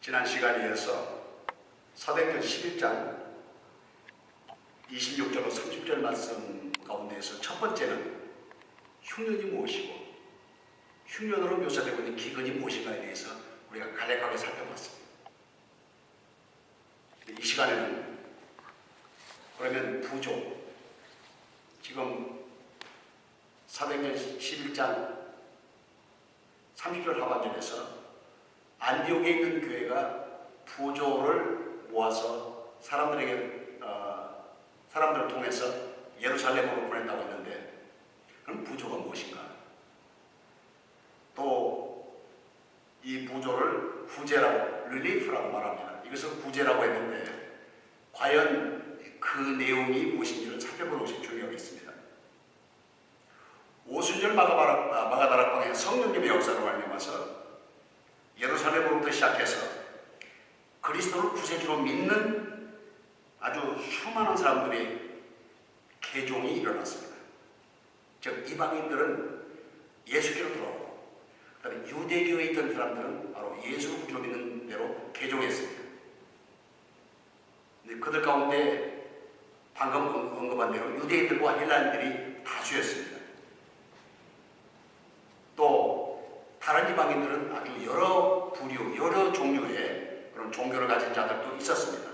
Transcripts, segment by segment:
지난 시간에 이어서 사도행전 11장 26절로 30절 말씀 가운데에서 첫 번째는 흉년이 무엇이고 흉년으로 묘사되고 있는 기근이 무엇인가에 대해서 우리가 간략하게 살펴봤습니다. 이 시간에는 그러면 부조, 지금 사도행전 11장 30절 하반절에서 안디옥에 있는 교회가 부조를 모아서 사람들을 통해서 예루살렘으로 보낸다고 했는데, 그럼 부조가 무엇인가? 또 이 부조를 구제라고, 릴리프라고 말합니다. 이것을 구제라고 했는데 과연 그 내용이 무엇인지를 살펴보는 것이 중요하겠습니다. 오순절 마가다락방의 성령님의 역사로 말미암아서 예루살렘으로부터 시작해서 그리스도를 구세주로 믿는 아주 수많은 사람들의 개종이 일어났습니다. 즉 이방인들은 예수께로 들어오고, 그다음에 유대교에 있던 사람들은 바로 예수를 구주로 믿는 대로 개종했습니다. 근데 그들 가운데 방금 언급한 대로 유대인들과 헬라인들이 다수였습니다. 또 다른 이방인들은 아주 여러 부류, 여러 종류의 그런 종교를 가진 자들도 있었습니다.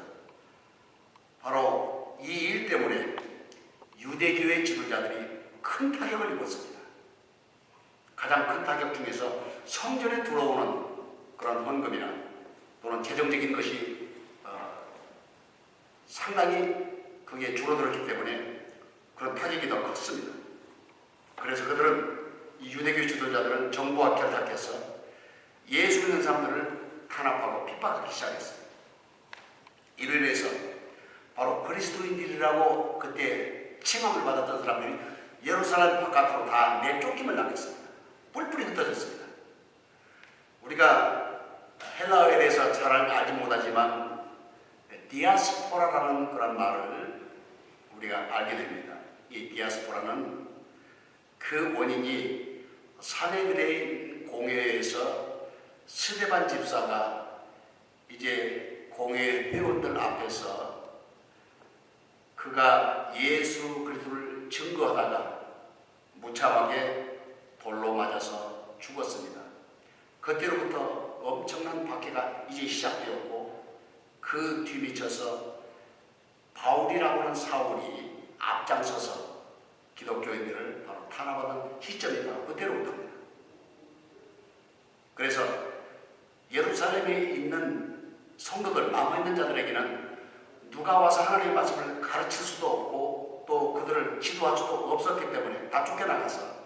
바로 이 일 때문에 유대교의 지도자들이 큰 타격을 입었습니다. 가장 큰 타격 중에서 성전에 들어오는 그런 헌금이나 또는 재정적인 것이 상당히 그게 줄어들었기 때문에 그런 타격이 더 컸습니다. 그래서 그들은, 이 유대교 지도자들은 정부와 결탁해서 예수 믿는 사람들을 탄압하고 핍박하기 시작했습니다. 이로 인해서 바로 그리스도인들이라고 그때 칭함을 받았던 사람들이 예루살렘 바깥으로 다 내쫓김을 당했습니다. 뿔뿔이 흩어졌습니다. 우리가 헬라어에 대해서 잘 알지 못하지만 디아스포라라는 그런 말을 우리가 알게 됩니다. 이 디아스포라는 그 원인이 사내들의 공회에서 스데반 집사가 이제 공회 회원들 앞에서 그가 예수 그리스도를 증거하다가 무참하게 돌로 맞아서 죽었습니다. 그때로부터 엄청난 박해가 이제 시작되었고, 그 뒤미쳐서 바울이라고 하는 사울이 앞장서서 기독교인들을 바로 탄압하던 시점이 바로 그때로부터입니다. 그래서 예루살렘에 있는 성도들, 남아있는 자들에게는 누가 와서 하나님의 말씀을 가르칠 수도 없고 또 그들을 지도할 수도 없었기 때문에 다 쫓겨나가서,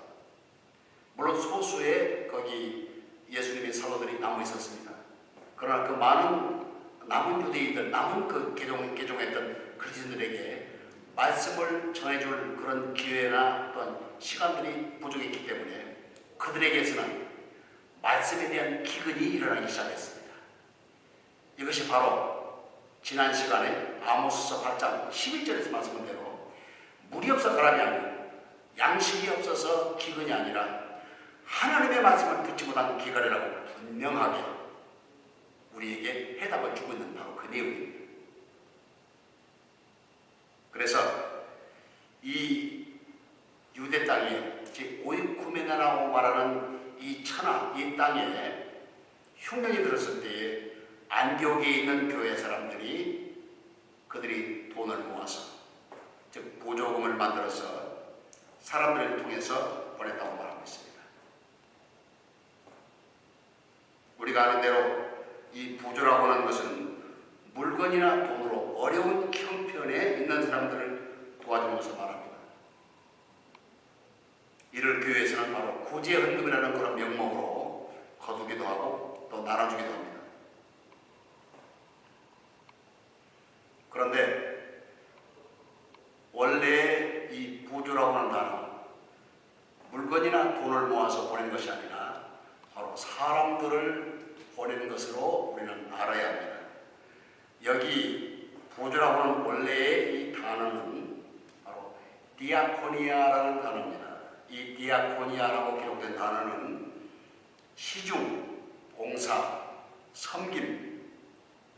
물론 소수의 거기 예수님의 사도들이 남아 있었습니다. 그러나 그 많은 남은 유대인들, 남은 그 개종했던 그리스도인들에게 말씀을 전해줄 그런 기회나 또한 시간들이 부족했기 때문에 그들에게서는 말씀에 대한 기근이 일어나기 시작했습니다. 이것이 바로 지난 시간에 아모스서 8장 11절에서 말씀한 대로 물이 없어 가람이 아니고 양식이 없어서 기근이 아니라 하나님의 말씀을 듣지 못한 기근이라고 분명하게 우리에게 해답을 주고 있는 바로 그 내용입니다. 그래서 이 유대 땅에, 즉 오이쿠메나라고 말하는 이 천하, 이 땅에 흉년이 들었을 때에 안디옥에 있는 교회 사람들이 그들이 돈을 모아서, 즉 보조금을 만들어서 사람들을 통해서 보냈다고 말하고 있습니다. 우리가 아는 대로 이 부조라고 하는 것은 물건이나 돈으로 어려운 형편에 있는 사람들을 도와주는 것을 말합니다. 이를 교회에서는 바로 구제헌금이라는 그런 명목으로 거두기도 하고 또 나눠주기도 합니다. 그런데 원래 이 부조라고 하는 단어, 물건이나 돈을 모아서 보낸 것이 아니라 바로 사람들을 보내는 것으로 우리는 알아야 합니다. 여기 부조라고 하는 원래의 이 단어는 바로 디아코니아라는 단어입니다. 이 디아코니아라고 기록된 단어는 시중, 봉사, 섬김,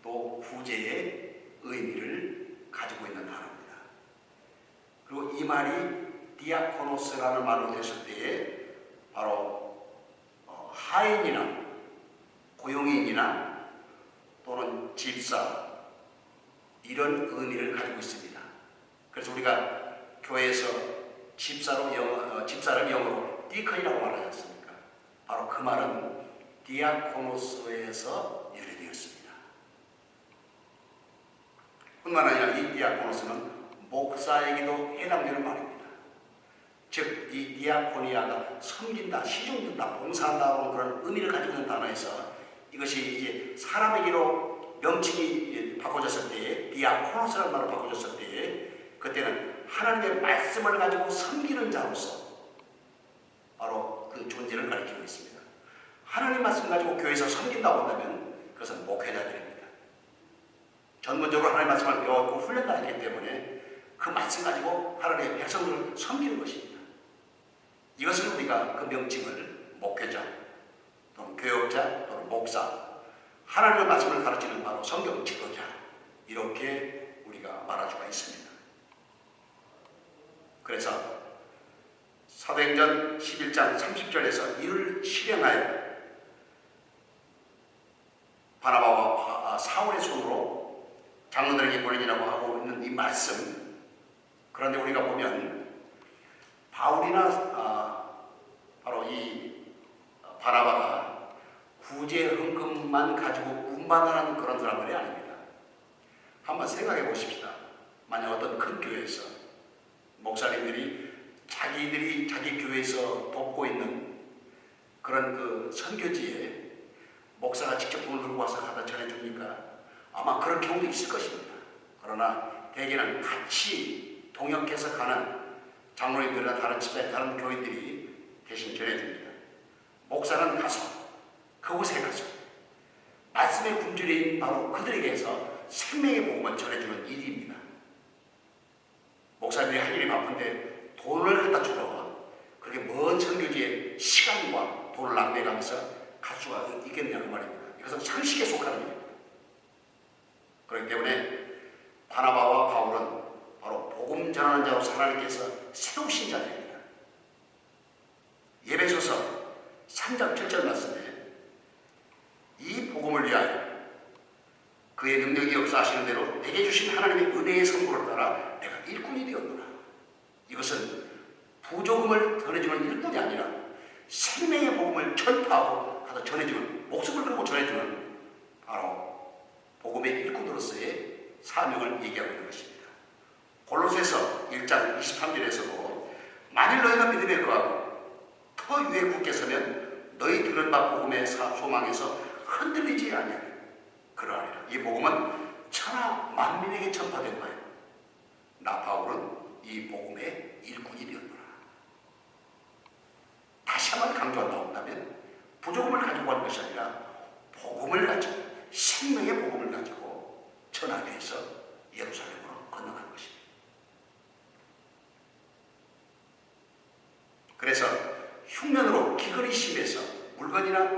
또 구제의 의미를 가지고 있는 단어입니다. 그리고 이 말이 디아코노스라는 말로 됐을 때에 바로 하인이나 고용인이나 또는 집사 이런 의미를 가지고 있습니다. 그래서 우리가 교회에서 집사를 영어로 디컨이라고 말하지 않습니까? 바로 그 말은 디아코노스에서 유래되었습니다. 뿐만 아니라 이 디아코노스는 목사에게도 해당되는 말입니다. 즉, 이 디아코니아가 섬긴다, 시중된다, 봉사한다는 그런 의미를 가지고 있는 단어에서 이것이 이제 사람에게로 명칭이 바꿔졌을 때에 디아코노스라는 말로 바꿔졌을 때에 그때는 하나님의 말씀을 가지고 섬기는 자로서 바로 그 존재를 가리키고 있습니다. 하나님 말씀 가지고 교회에서 섬긴다고 한다면 그것은 목회자들입니다. 전문적으로 하나님 말씀을 배웠고 훈련받았기 때문에 그 말씀 가지고 하나님의 백성들을 섬기는 것입니다. 이것을 우리가 그 명칭을 목회자 또는 교역자 또는 목사, 하나님의 말씀을 가르치는 바로 성경 지도자, 이렇게 우리가 말할 수가 있습니다. 그래서 사도행전 11장 30절에서 이를 실행하여 바나바와 사울의 손으로 장로들에게 보내니라고 하고 있는 이 말씀, 그런데 우리가 보면 바울이나 바로 이 바나바가 구제 헌금만 가지고 운반하는 그런 사람들이 아닙니다. 한번 생각해 보십시다. 만약 어떤 큰 교회에서 목사님들이 자기들이 자기 교회에서 돕고 있는 그런 그 선교지에 목사가 직접 돈을 들고 와서 갖다 전해주니까 아마 그런 경우도 있을 것입니다. 그러나 대개는 같이 동역해서 가는 장로님들이나 다른 집회, 다른 교인들이 대신 전해줍니다. 목사는 가서 그곳에 가서 말씀의 굶주린 바로 그들에게서 생명의 복음을 전해주는 일입니다. 목사님이 할 일이 바쁜데 돈을 갖다 주러 그렇게 먼 선교지에 시간과 돈을 낭비해가면서 갈 수가 있겠냐 그 말입니다. 이것은 상식에 속하는 일입니다. 그렇기 때문에 바나바와 바울은 바로 복음 전하는 자로서 하나님께서 세우신 자들입니다. 예배소서 3장 7절 말씀에 이 복음을 위하여 그의 능력이 역사하시는 대로 내게 주신 하나님의 은혜의 선물을 따라 내가 일꾼이 되었노라. 이것은 부조금을 전해주는 일꾼이 아니라 생명의 복음을 전파하고 가서 전해주는, 목숨을 걸고 전해주는 바로 복음의 일꾼으로서의 사명을 얘기하고 있는 것입니다. 골로새서 1장 23절에서도 만일 너희가 믿음에 거하고 터 위에 굳게 서면 너희 들은 바 복음의 소망에서 흔들리지 아니하리라. 그러하리라. 이 복음은 천하 만민에게 전파된 바요. 나 바울은 이 복음의 일꾼이 되었노라. 다시 한번 강조한다고 한다면 부조금을 가지고 간 것이 아니라 복음을 가지고, 생명의 복음을 가지고 전하교에서 예루살렘으로 건너간 것입니다. 그래서 흉년으로 기근이 심해서 물건이나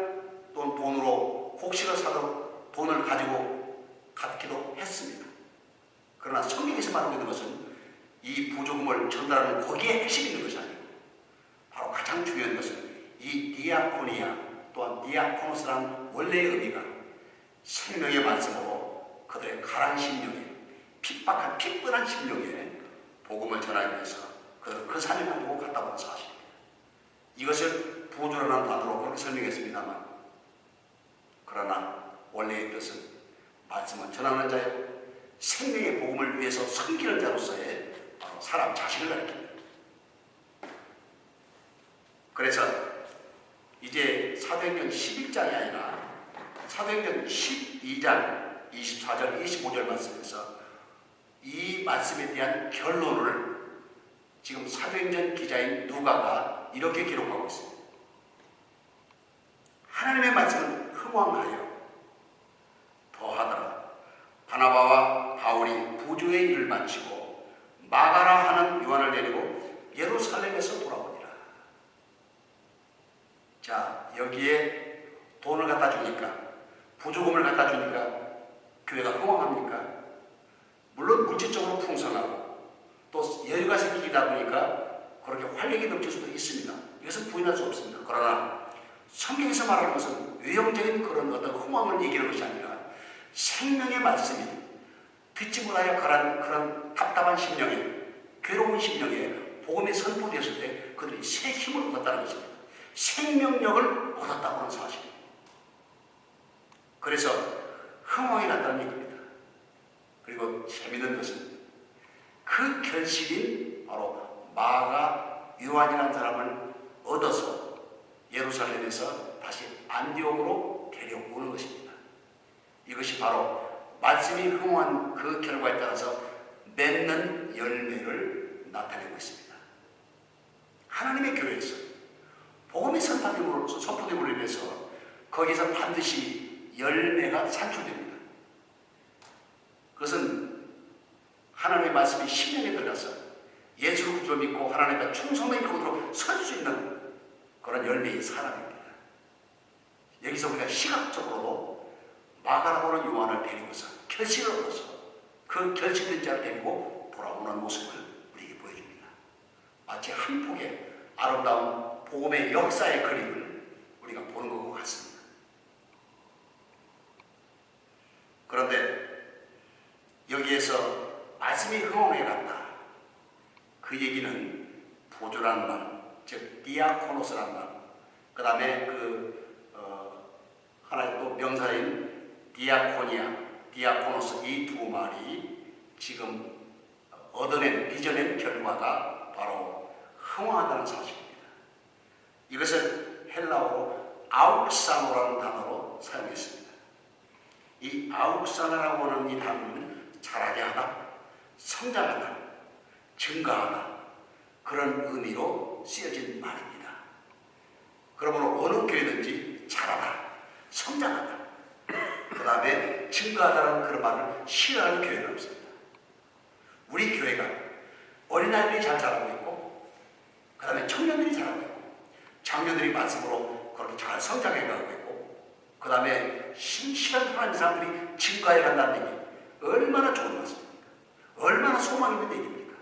또는 돈으로 곡식을 사도록 돈을 가지고 갖기도 했습니다. 그러나 성경에서 말하고 있는 것은 이 부조금을 전달하는 거기에 핵심이 있는 것이 아니고 바로 가장 중요한 것은 이 디아코니아 또한 디아코노스라는 원래의 의미가 생명의 말씀으로 그들의 가란 심령에, 핍박한 핍근한 심령에 복음을 전하기 위해서 그 사명을 가지고 갔다 온 사실입니다. 이것을 부조라는 단어로 그렇게 설명했습니다만, 그러나 원래의 뜻은 말씀을 전하는 자요, 생명의 복음을 위해서 섬기는 자로서의 바로 사람 자신을 가리킵니다. 그래서 이제 사도행전 11장이 아니라 사도행전 12장 24절 25절 말씀에서 이 말씀에 대한 결론을 지금 사도행전 기자인 누가가 이렇게 기록하고 있습니다. 하나님의 말씀은 흥왕하여 더하더라. 바나바와 바울이 부조의 일을 마치고 마가라 하는 요한을 데리고 예루살렘에서 돌아오니라. 자, 여기에 돈을 갖다 주니까, 부조금을 갖다 주니까 교회가 흥왕합니까? 물론 물질적으로 풍성하고 또 여유가 생기다 보니까 그렇게 활력이 넘칠 수도 있습니다. 이것은 부인할 수 없습니다. 그러나 성경에서 말하는 것은 외형적인 그런 어떤 흥왕을 얘기하는 것이 아니라 생명의 말씀이 듣지 못하여 그런 답답한 심령에, 괴로운 심령에 복음이 선포되었을 때 그들이 새 힘을 얻었다는 것입니다. 생명력을 얻었다고 하는 사실입니다. 그래서 흥왕이 났다는 얘기입니다. 그리고 재미있는 것은 그 결실인 바로 마가 요한이라는 사람을 얻어서 예루살렘에서 다시 안디옥으로 데려오는 것입니다. 이것이 바로 말씀이 흥황한 그 결과에 따라서 맺는 열매를 나타내고 있습니다. 하나님의 교회에서 복음이 선포됨으로 인해서 거기서 반드시 열매가 산출됩니다. 그것은 하나님의 말씀이 심령에 들어가서 예수를 구주로 믿고 하나님과 충성된 그것으로 설 수 있는 그런 열매의 사람입니다. 여기서 우리가 시각적으로도 마가라고 하는 요한을 데리고서 결실을 얻어서 그 결실된 자를 데리고 돌아오는 모습을 우리에게 보여줍니다. 마치 한 폭의 아름다운 복음의 역사의 그림을 우리가 보는 것 같습니다. 그런데 여기에서 말씀이 흥황해 갔다. 그 얘기는 보조라는 말, 즉 디아코노스라는 말, 그 다음에 하나의 또 명사인 디아코니아, 디아코노스 이 두 말이 지금 얻어낸 빚어낸 결과가 바로 흥황하다는 사실입니다. 이것을 헬라어로 아욱사노라는 단어로 사용했습니다. 이 아욱사노라고 하는 이 단어는 자라게 하다, 성장하다, 증가하다 그런 의미로 쓰여진 말입니다. 그러므로 어느 교회든지 자라다, 성장하다, 그 다음에 증가하다는 그런 말을 싫어하는 교회는 없습니다. 우리 교회가 어린아이들이 잘 자라고 있고 그 다음에 청년들이 자라고 있고 장년들이 말씀으로 그렇게 잘 성장해 가고 있고 그 다음에 신실한 하나님 사람들이 증가해 간다는 얘기 얼마나 좋은 말씀입니까? 얼마나 소망 있는 얘기입니까?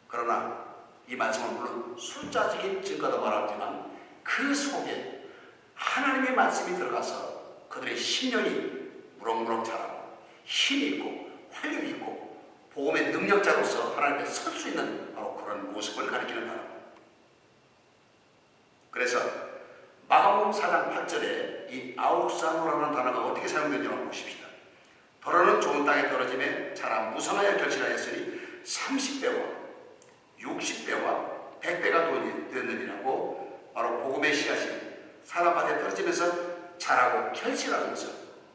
그러나 이 말씀은 물론 숫자적인 증가도 말하지만 그 속에 하나님의 말씀이 들어가서 그들의 심령이 무럭무럭 자라고 힘이 있고 활력이 있고 복음의 능력자로서 하나님 앞에 설 수 있는 바로 그런 모습을 가리키는 단어입니다. 그래서 마가복음 4장 8절에 이 아욱사노라는 단어가 어떻게 사용되는지 한번 보십시다. 더러는 좋은 땅에 떨어짐에 자라 무성하여 결실하였으니 30배와 60배와 100배가 되느니라고 바로 복음의 씨앗이 사람한테 떨어지면서 자라고 결실하는 것을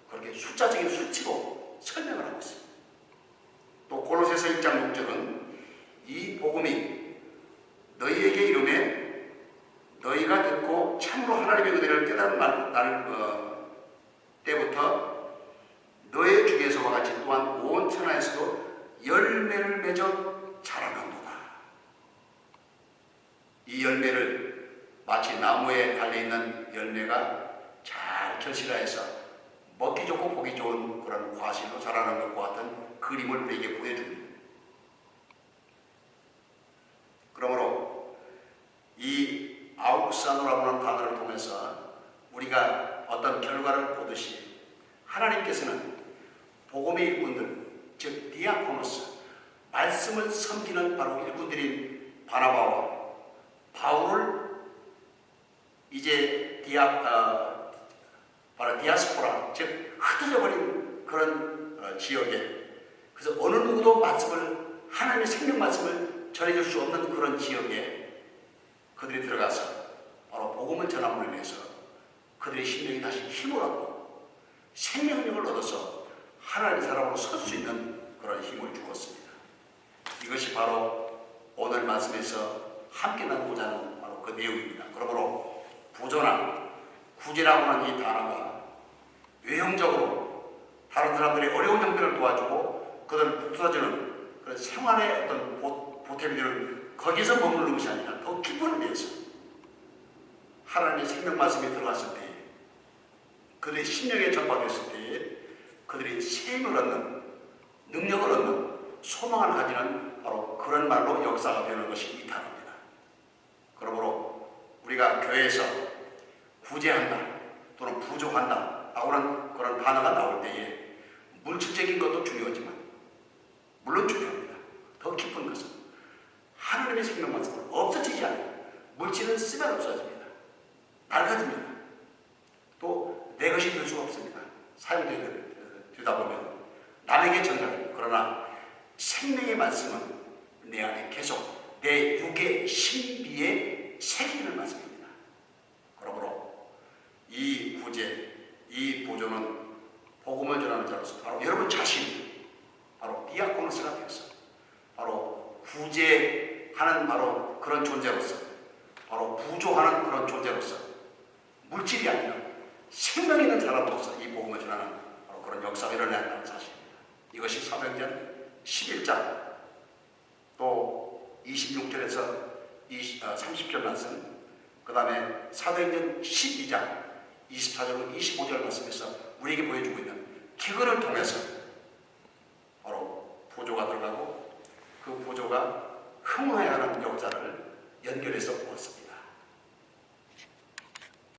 그렇게 숫자적인 수치로 설명을 하고 있습니다. 또 골로새서 1장 6절은 이 복음이 너희에게 이름에 너희가 듣고 참으로 하나님의 은혜를 깨달은 때부터 너희 중에서와 같이 또한 온 천하에서도 열매를 맺어 자라는도다. 이 열매를 마치 나무에 달려있는 열매가 잘 결실하여서 먹기 좋고 보기 좋은 그런 과실로 자라는 것과 같은 그림을 우리에게 보여줍니다. 그러므로 이 아욱사노라고 하는 단어를 통해서 우리가 어떤 결과를 보듯이 하나님께서는 복음의 일꾼들, 즉 디아코노스, 말씀을 섬기는 바로 일꾼들인 바나바와 바울을 이제 바로 디아스포라, 즉 흩어져버린 그런 지역에, 그래서 어느 누구도 말씀을, 하나님의 생명 말씀을 전해줄 수 없는 그런 지역에 그들이 들어가서 바로 복음을 전함으로 인해서 그들의 심령이 다시 힘을 얻고 생명력을 얻어서 하나님의 사람으로 설 수 있는 그런 힘을 주었습니다. 이것이 바로 오늘 말씀에서 함께 나누고자 하는 바로 그 내용입니다. 그러므로 부조나 구제라고 하는 이 단어가 외형적으로 다른 사람들의 어려운 형편을 도와주고 그들을 붙들어주는 그런 생활의 어떤 보탬들을 거기서 머무르는 것이 아니라 더 깊은 데에서 하나님의 생명 말씀이 들어갔을 때 그들의 심령에 전파됐을 때에 그들이 힘을 얻는, 능력을 얻는, 소망을 가지는 바로 그런 말로 역사가 되는 것이 이 단어입니다. 그러므로 우리가 교회에서 구제한다 또는 부족한다 하고는 그런 단어가 나올 때에 물질적인 것도 중요하지만 물론 중요합니다. 더 깊은 것은 하나님의 생명 말씀은 없어지지 않아요. 물질은 쓰면 없어집니다. 낡아집니다. 또 내 것이 될 수가 없습니다. 사용되다 보면 남에게 전가됩니다. 그러나 생명의 말씀은 내 안에 계속 내 육의 신비에 새기는 말씀입니다. 그러므로 이 구제, 이 보조는 복음을 전하는 자로서 바로 여러분 자신이 바로 디아코노스가 되어서 바로 구제하는 바로 그런 존재로서 바로 부조하는 그런 존재로서 물질이 아니라 생명 있는 사람으로서 이 복음을 전하는 바로 그런 역사가 일어난다는 사실입니다. 이것이 사도행전 11장 또 26절에서 30절 말씀, 그 다음에 사도행전 12장 24절로 25절 말씀에서 우리에게 보여주고 있는 기근을 통해서 바로 보조가 들어가고 그 보조가 흥분해야 하는 역사를 연결해서 보았습니다.